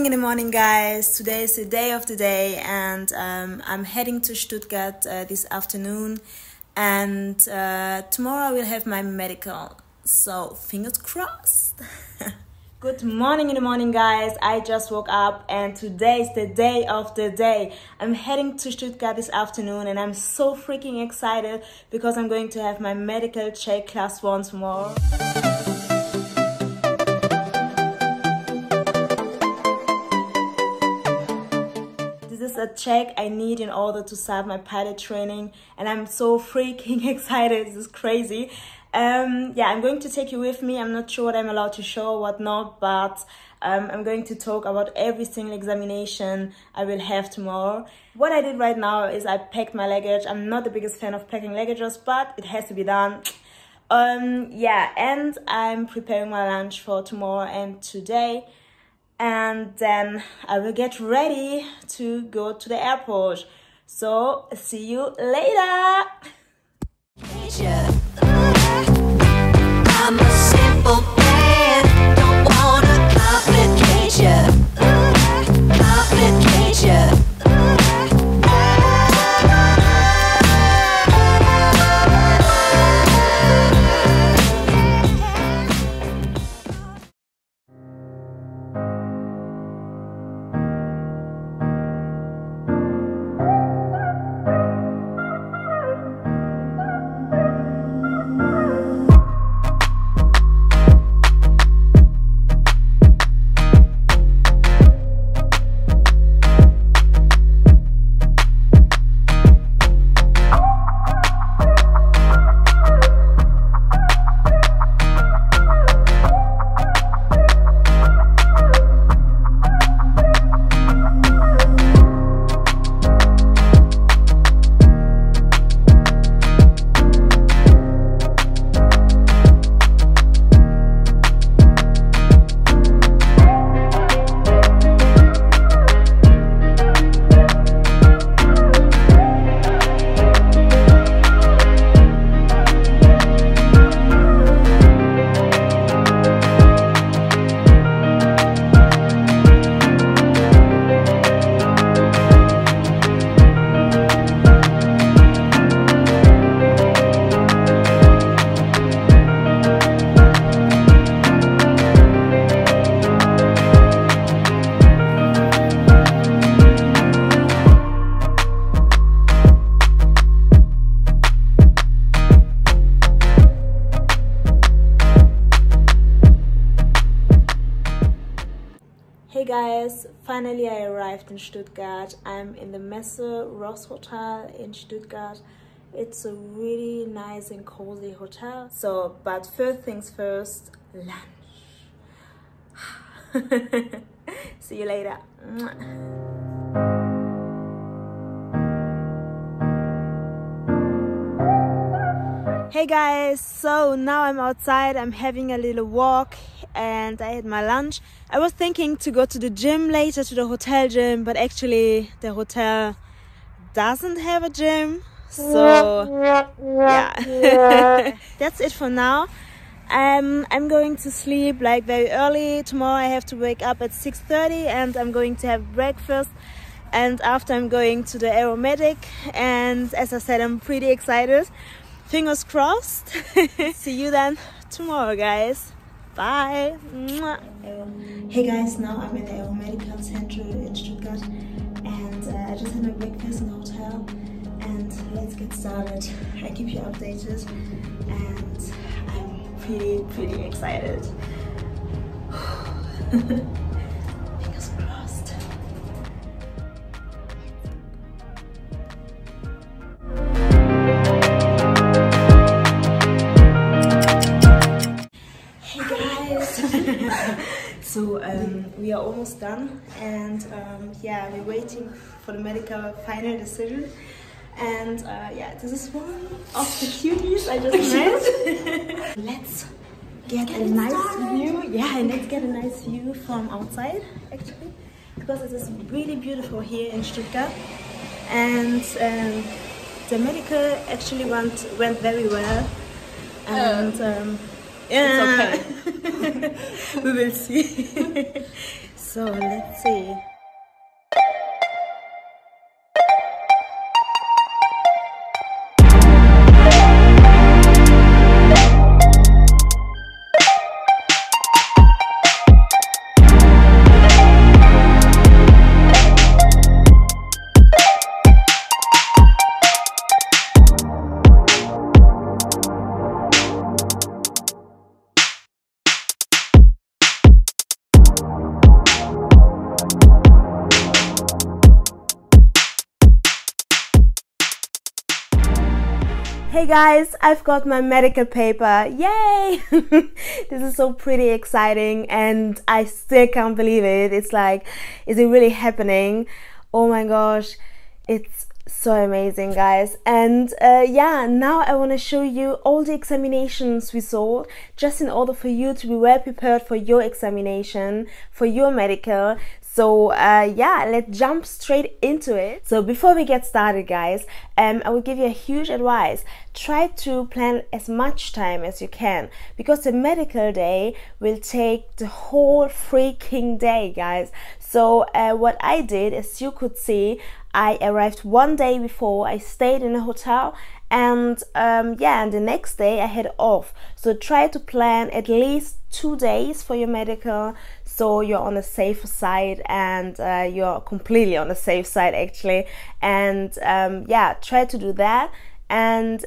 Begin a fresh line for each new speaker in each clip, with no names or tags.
in the morning, guys. Today is the day of the day, and I'm heading to Stuttgart this afternoon, and tomorrow I will have my medical, so fingers crossed. Good morning in the morning, guys. I just woke up and today is the day of the day. I'm heading to Stuttgart this afternoon and I'm so freaking excited because I'm going to have my medical check class 1 tomorrow. This is a check I need in order to start my pilot training and I'm so freaking excited. This is crazy. Yeah, I'm going to take you with me. I'm not sure what I'm allowed to show, what not, but I'm going to talk about every single examination I will have tomorrow. What I did right now is I packed my luggage. I'm not the biggest fan of packing luggages, but it has to be done. Yeah, and I'm preparing my lunch for tomorrow and today. And then I will get ready to go to the airport. So, see you later!
I'm a simple man, don't wanna complicate ya, complicate ya.
Hey guys, finally I arrived in Stuttgart. I'm in the Messe Ross Hotel in Stuttgart. It's a really nice and cozy hotel. So, but first things first, lunch. See you later. Hey guys, so now I'm outside, I'm having a little walk and I had my lunch. I was thinking to go to the gym later, to the hotel gym, but actually the hotel doesn't have a gym, so yeah. That's it for now. I'm going to sleep like very early. Tomorrow I have to wake up at 6:30 and I'm going to have breakfast, and after I'm going to the AEROMEDIC, and as I said, I'm pretty excited. Fingers crossed. See you then tomorrow, guys. Bye. Hey guys, now I'm in the AEROMEDICAL Center in Stuttgart, and I just had my breakfast in the hotel, and let's get started. I keep you updated, and I'm pretty excited. Fingers crossed. So we are almost done, and yeah, we're waiting for the medical final decision. And yeah, this is one of the cuties I just met. Let's get a nice view. Yeah, and let's get a nice view from outside, actually, because it is really beautiful here in Stuttgart. And the medical actually went very well. And yeah, it's okay. We will see. So let's see. Hey guys, I've got my medical paper. Yay! This is so pretty exciting and I still can't believe it. It's like, is it really happening? Oh my gosh, it's so amazing, guys. And yeah, now I want to show you all the examinations we saw, just in order for you to be well prepared for your examination, for your medical. So yeah, let's jump straight into it. So before we get started, guys, I will give you a huge advice. Try to plan as much time as you can, because the medical day will take the whole freaking day, guys. So what I did, as you could see, I arrived one day before. I stayed in a hotel, and yeah, and the next day I had off. So try to plan at least 2 days for your medical, so you're on the safer side, and you're completely on the safe side actually. And yeah, try to do that. And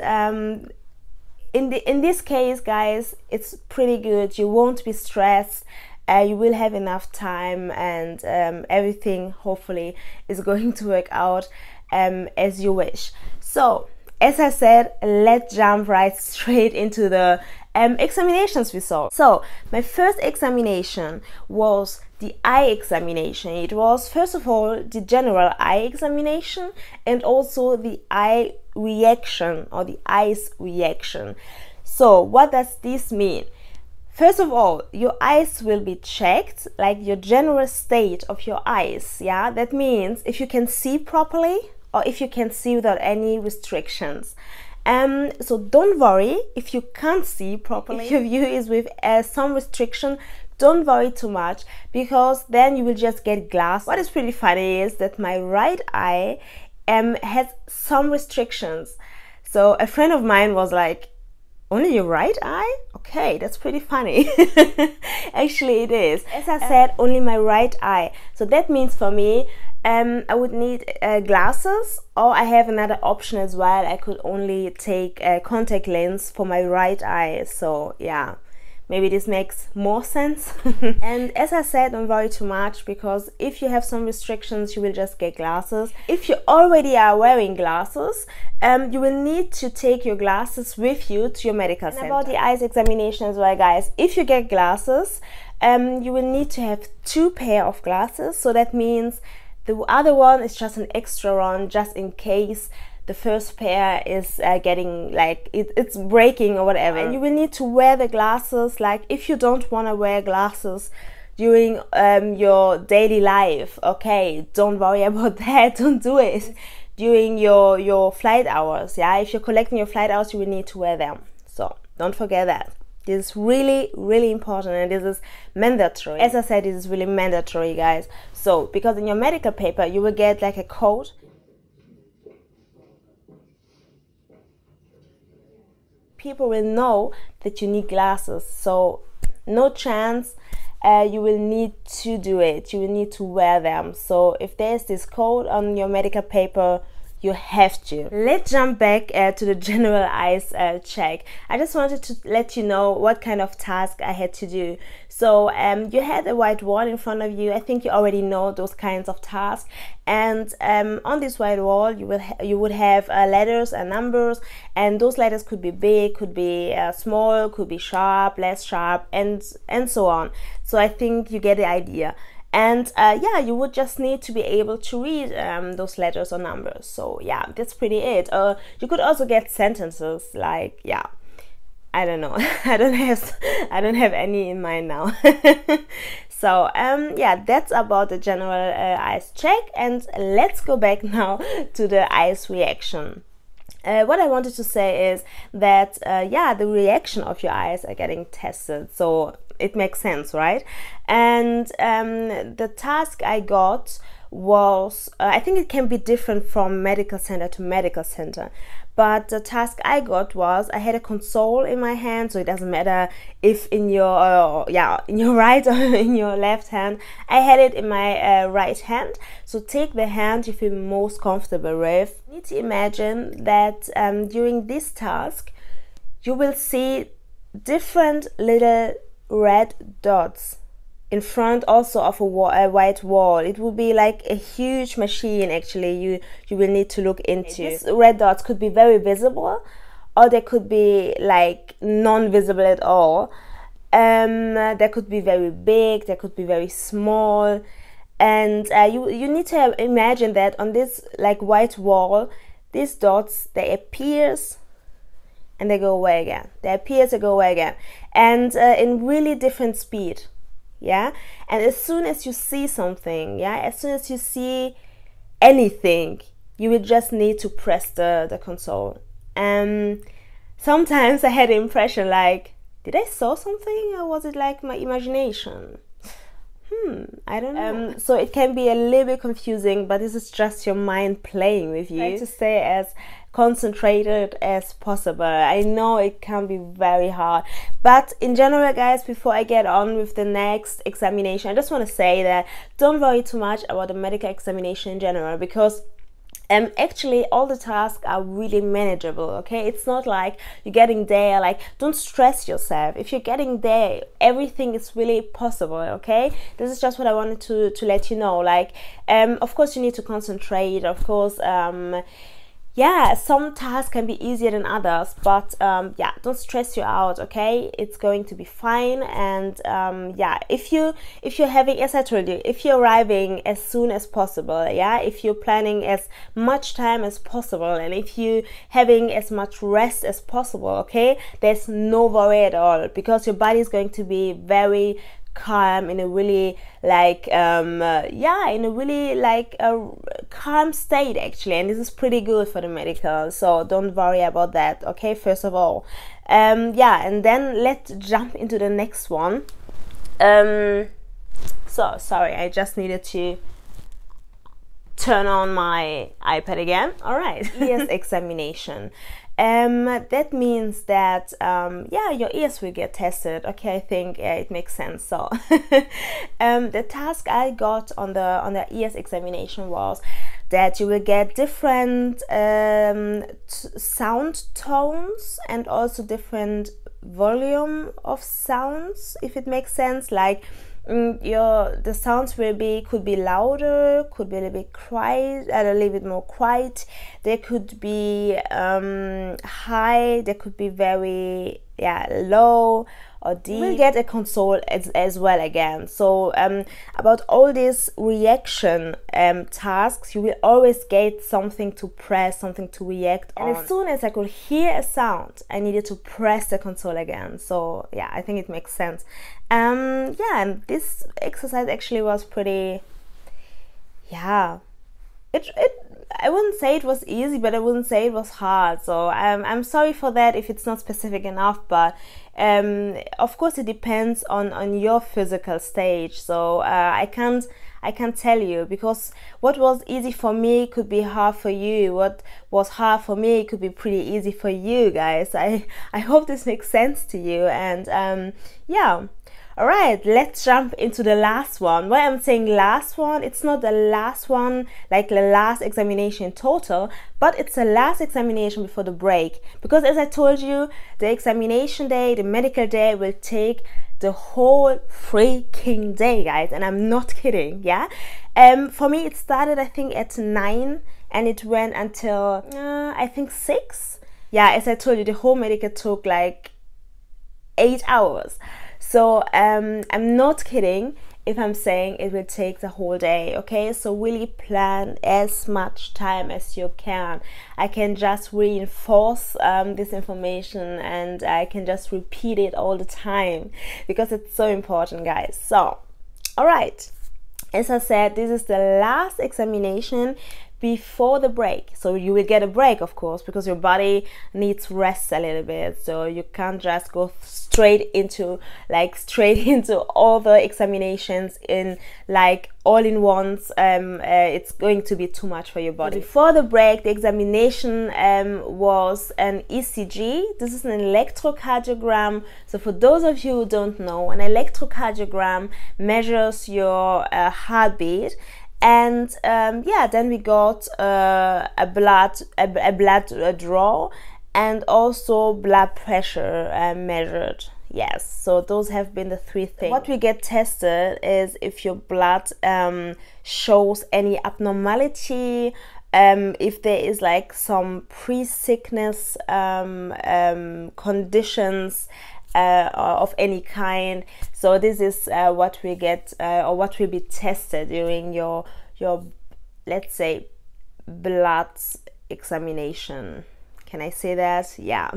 in this case, guys, it's pretty good. You won't be stressed. You will have enough time, and everything hopefully is going to work out as you wish. So as I said, let's jump right straight into the examinations we saw. So my first examination was the eye examination. It was first of all the general eye examination, and also the eye reaction, or the eyes reaction. So what does this mean? First of all, your eyes will be checked, like your general state of your eyes. Yeah, that means if you can see properly, or if you can see without any restrictions. So don't worry if you can't see properly. If your view is with some restriction, don't worry too much, because then you will just get glasses. What is pretty funny is that my right eye has some restrictions. So a friend of mine was like, only your right eye? Okay, that's pretty funny. Actually it is. As I said, only my right eye. So that means for me, I would need glasses, or I have another option as well. I could only take a contact lens for my right eye. So yeah, maybe this makes more sense. And as I said, don't worry too much, because if you have some restrictions, you will just get glasses. If you already are wearing glasses, you will need to take your glasses with you to your medical center. And about the eyes examination as well, guys, if you get glasses, you will need to have 2 pair of glasses. So that means the other one is just an extra one, just in case the first pair is getting like it's breaking or whatever. And you will need to wear the glasses, like if you don't want to wear glasses during your daily life, okay, don't worry about that. Don't do it during your flight hours. Yeah, if you're collecting your flight hours, you will need to wear them. So don't forget that. This is really, really important, and this is mandatory. As I said, this is really mandatory, guys. So, because in your medical paper, you will get like a code. People will know that you need glasses. So, no chance you will need to do it. You will need to wear them. So, if there's this code on your medical paper, you have to. Let's jump back to the general eyes check. I just wanted to let you know what kind of task I had to do. So you had a white wall in front of you. I think you already know those kinds of tasks. And on this white wall, you would have letters and numbers, and those letters could be big, could be small, could be sharp, less sharp, and so on. So I think you get the idea. And yeah, you would just need to be able to read those letters or numbers. So yeah, that's pretty it. You could also get sentences, like, yeah, I don't know. I don't have any in mind now. So yeah, that's about the general eyes check, and let's go back now to the eyes reaction. What I wanted to say is that yeah, the reaction of your eyes are getting tested. So it makes sense, right? And the task I got was, I think it can be different from medical center to medical center, but the task I got was, I had a console in my hand, so it doesn't matter if in your in your right or in your left hand. I had it in my right hand. So take the hand you feel most comfortable with. You need to imagine that during this task you will see different little red dots in front also of a white wall. It will be like a huge machine actually you will need to look into. These red dots could be very visible, or they could be like non-visible at all. They could be very big, they could be very small, and you need to imagine that on this like white wall, these dots, they appears and they go away again. They appear, they go away again, and in really different speed. Yeah, and as soon as you see something, yeah, as soon as you see anything, you will just need to press the console. Sometimes I had the impression like, did I saw something, or was it like my imagination? I don't know. So it can be a little bit confusing, but this is just your mind playing with you. Try to stay as concentrated as possible. I know it can be very hard, but in general, guys, before I get on with the next examination, I just want to say that don't worry too much about the medical examination in general, because actually all the tasks are really manageable. Okay, it's not like you're getting there, like, don't stress yourself. If you're getting there, everything is really possible. Okay, this is just what I wanted to let you know. Like, of course you need to concentrate, of course. Yeah, some tasks can be easier than others, but yeah, don't stress you out. Okay, it's going to be fine. And yeah, if you're having, as I told you, if you're arriving as soon as possible, yeah, if you're planning as much time as possible, and if you're having as much rest as possible, okay, there's no worry at all, because your body is going to be very calm, in a really like yeah, in a really like a calm state actually, and this is pretty good for the medical, so don't worry about that. Okay, first of all, yeah, and then let's jump into the next one. So sorry, I just needed to turn on my iPad again. All right. Ears examination. That means that yeah, your ears will get tested. Okay, I think it makes sense. So the task I got on the ears examination was that you will get different sound tones and also different volume of sounds, if it makes sense. Like the sounds could be louder, could be a little bit quiet, a little bit more quiet. They could be high, they could be very low or deep. We'll get a console as well again. So about all these reaction tasks, you will always get something to press, something to react on. And as soon as I could hear a sound, I needed to press the console again. So yeah, I think it makes sense. Yeah, and this exercise actually was pretty, yeah, I wouldn't say it was easy, but I wouldn't say it was hard. So I'm sorry for that if it's not specific enough, but of course it depends on your physical stage. So I can't tell you, because what was easy for me could be hard for you. What was hard for me could be pretty easy for you guys. I hope this makes sense to you. And yeah. All right, let's jump into the last one. Why I'm saying last one, it's not the last one, like the last examination in total, but it's the last examination before the break. Because as I told you, the examination day, the medical day will take the whole freaking day, guys. And I'm not kidding, yeah? For me, it started, I think, at 9 and it went until, I think, 6. Yeah, as I told you, the whole medical took like 8 hours. So I'm not kidding if I'm saying it will take the whole day. Okay, so really plan as much time as you can. I can just reinforce this information, and I can just repeat it all the time because it's so important, guys. So all right, as I said, this is the last examination before the break. So you will get a break, of course, because your body needs rest a little bit. So you can't just go straight into all the examinations in like all in once. It's going to be too much for your body. Before the break, the examination was an ECG. This is an electrocardiogram. So for those of you who don't know, an electrocardiogram measures your heartbeat. And yeah, then we got a blood draw and also blood pressure measured. Yes, so those have been the three things. What we get tested is if your blood shows any abnormality, if there is like some pre-sickness conditions of any kind. So this is what we get or what will be tested during your let's say blood examination. Can I say that? Yeah.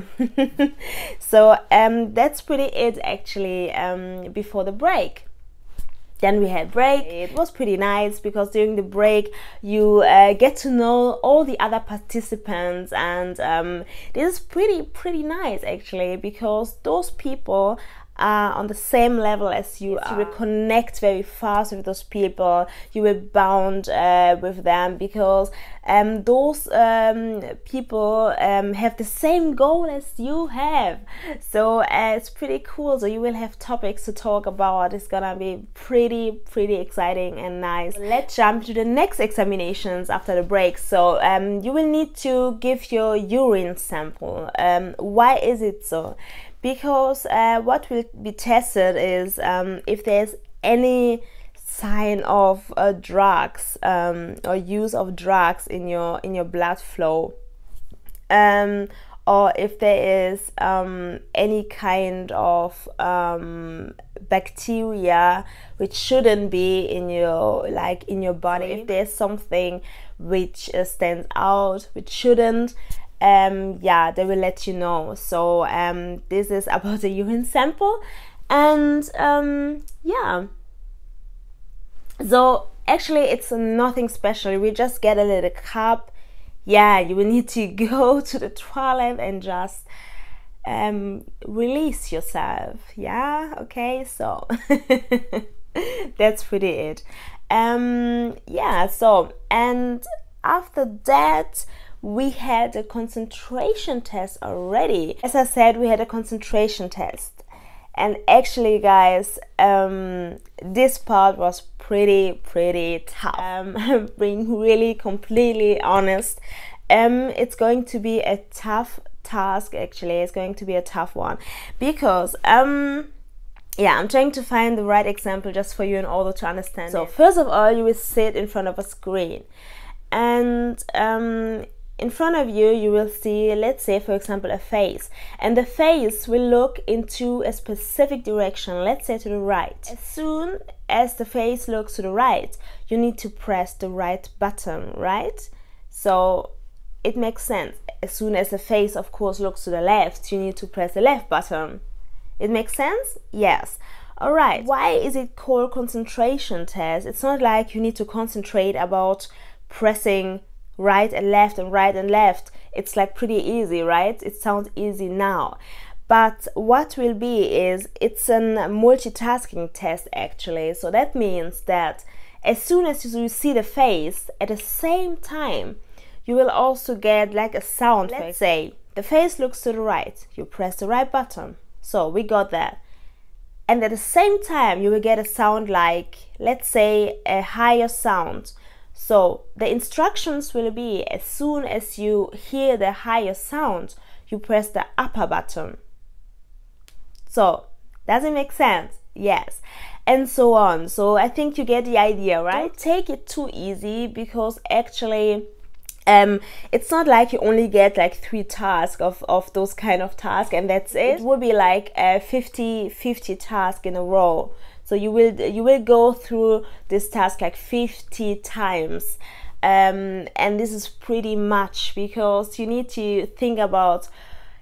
So that's pretty it actually before the break. Then we had break. It was pretty nice because during the break you get to know all the other participants, and this is pretty nice actually, because those people are on the same level as you are. You will connect very fast with those people. You will bond with them because those people have the same goal as you have. So it's pretty cool. So you will have topics to talk about. It's gonna be pretty exciting and nice. Let's jump to the next examinations after the break. So you will need to give your urine sample. Why is it so? Because what will be tested is if there's any sign of drugs or use of drugs in your blood flow, or if there is any kind of bacteria which shouldn't be in your body. If there's something which stands out, which shouldn't, yeah, they will let you know. So this is about the urine sample, and yeah, so actually it's nothing special. We just get a little cup. Yeah, you will need to go to the toilet and just release yourself. Yeah, okay, so that's pretty it. Yeah, so and after that we had a concentration test already. As I said, we had a concentration test, and actually guys, this part was pretty tough. Being really completely honest, it's going to be a tough task. Actually, it's going to be a tough one because yeah, I'm trying to find the right example just for you in order to understand. So first of all, you will sit in front of a screen, and in front of you, you will see, let's say for example, a face, and the face will look into a specific direction, let's say to the right. As soon as the face looks to the right, you need to press the right button, right? So it makes sense. As soon as the face, of course, looks to the left, you need to press the left button. It makes sense? Yes. All right. Why is it called concentration test? It's not like you need to concentrate about pressing right and left and right and left. It's like pretty easy, right? It sounds easy now, but what will be is it's a multitasking test actually. So that means that as soon as you see the face, at the same time you will also get like a sound. Let's say the face looks to the right, you press the right button, so we got that, and at the same time you will get a sound like, let's say, a higher sound. So the instructions will be, as soon as you hear the higher sound, you press the upper button. So does it make sense? Yes, and so on. So I think you get the idea, right? Don't take it too easy, because actually it's not like you only get like 3 tasks of those kind of tasks and that's it. It will be like 50 tasks in a row. So you will go through this task like 50 times, and this is pretty much because you need to think about,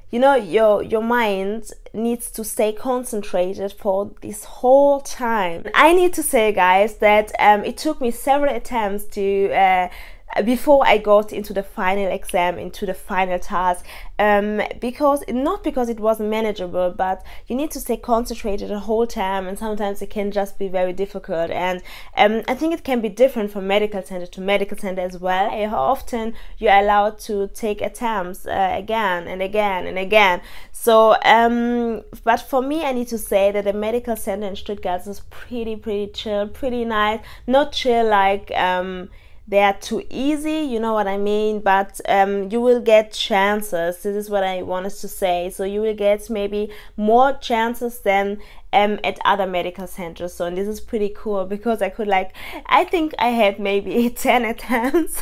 you know, your mind needs to stay concentrated for this whole time. I need to say, guys, that it took me several attempts to before I got into the final exam, into the final task, because not because it wasn't manageable, but you need to stay concentrated the whole time, and sometimes it can just be very difficult. And I think it can be different from medical center to medical center as well. How often you're allowed to take attempts again and again and again. So but for me, I need to say that the medical center in Stuttgart is pretty chill, pretty nice. Not chill like they are too easy, you know what I mean, but you will get chances. This is what I wanted to say. So you will get maybe more chances than at other medical centers. So, and this is pretty cool, because I could, like, I think I had maybe 10 attempts.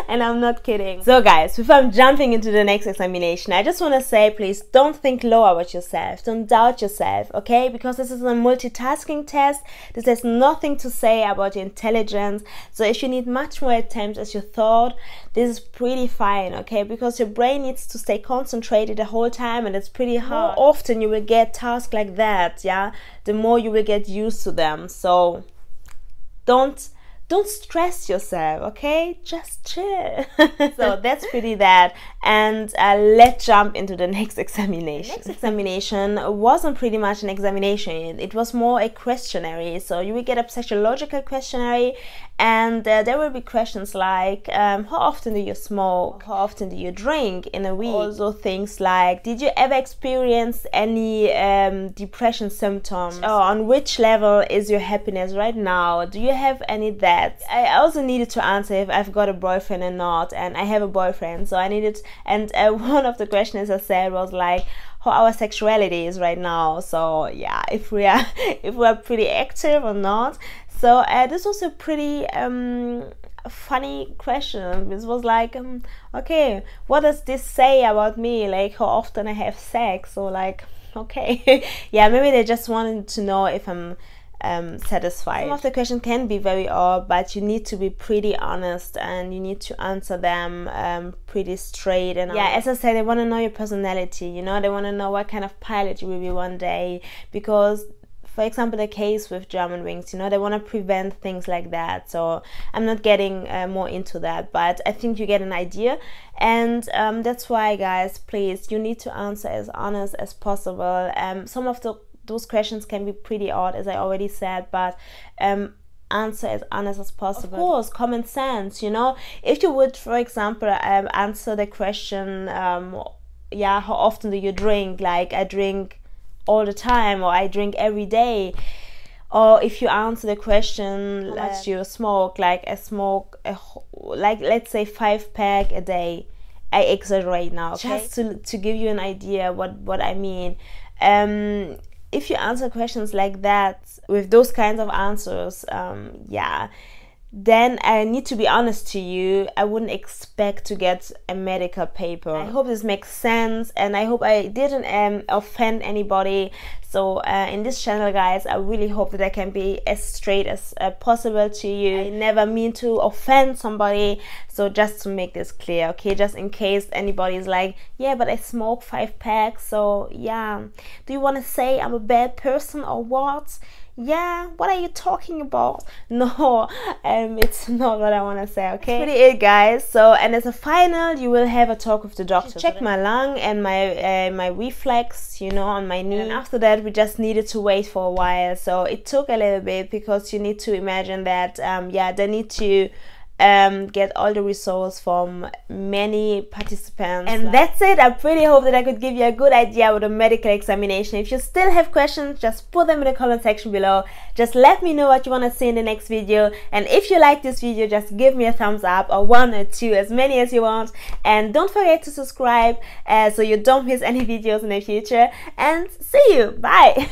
And I'm not kidding. So guys, before I'm jumping into the next examination, I just want to say, please don't think low about yourself, don't doubt yourself, okay? Because this is a multitasking test. This has nothing to say about your intelligence. So if you need much more attempts as you thought, this is pretty fine, okay? Because your brain needs to stay concentrated the whole time, and it's pretty hard. The more often you will get tasks like that, yeah, the more you will get used to them. So don't stress yourself, okay? Just chill. So that's pretty that. And let's jump into the next examination. The next examination wasn't pretty much an examination. It was more a questionnaire. So you will get a psychological questionnaire, and there will be questions like how often do you smoke? How often do you drink in a week? Also things like, did you ever experience any depression symptoms? Or on which level is your happiness right now? Do you have any that? I also needed to answer if I've got a boyfriend or not, and I have a boyfriend, so I needed, and one of the questions I said was like how our sexuality is right now. So yeah, if we are pretty active or not. So this was a pretty funny question. This was like, okay, what does this say about me? Like how often I have sex? Or like, okay, yeah, maybe they just wanted to know if I'm satisfied. Some of the questions can be very odd, but you need to be pretty honest, and you need to answer them pretty straight. And yeah, as I said, they want to know your personality, you know, they want to know what kind of pilot you will be one day, because for example, the case with Germanwings, you know, they want to prevent things like that. So I'm not getting more into that, but I think you get an idea. And that's why, guys, please, you need to answer as honest as possible. Some of those questions can be pretty odd, as I already said, but answer as honest as possible. Of course, common sense, you know. If you would, for example, answer the question, yeah, how often do you drink? Like, I drink all the time, or I drink every day. Or if you answer the question, how much you smoke? Like, I smoke, like, let's say 5-pack a day. I exaggerate now, okay? Just to give you an idea what I mean. If you answer questions like that with those kinds of answers, yeah, then I need to be honest to you, I wouldn't expect to get a medical paper. I hope this makes sense, and I hope I didn't offend anybody. So in this channel, guys, I really hope that I can be as straight as possible to you. I never mean to offend somebody. So just to make this clear, okay, just in case anybody is like, yeah, but I smoke 5 packs, so yeah, do you want to say I'm a bad person or what? Yeah, what are you talking about? No, it's not what I want to say, okay? That's pretty it, guys. So, and as a final, you will have a talk with the doctor. Check my lung and my reflex, you know, on my knee. And after that, we just needed to wait for a while. So it took a little bit, because you need to imagine that, yeah, they need to get all the results from many participants. And that's it. I pretty hope that I could give you a good idea about a medical examination. If you still have questions, just put them in the comment section below. Just let me know what you want to see in the next video, and if you like this video, just give me a thumbs up, or 1 or 2, as many as you want. And don't forget to subscribe so you don't miss any videos in the future, and see you. Bye.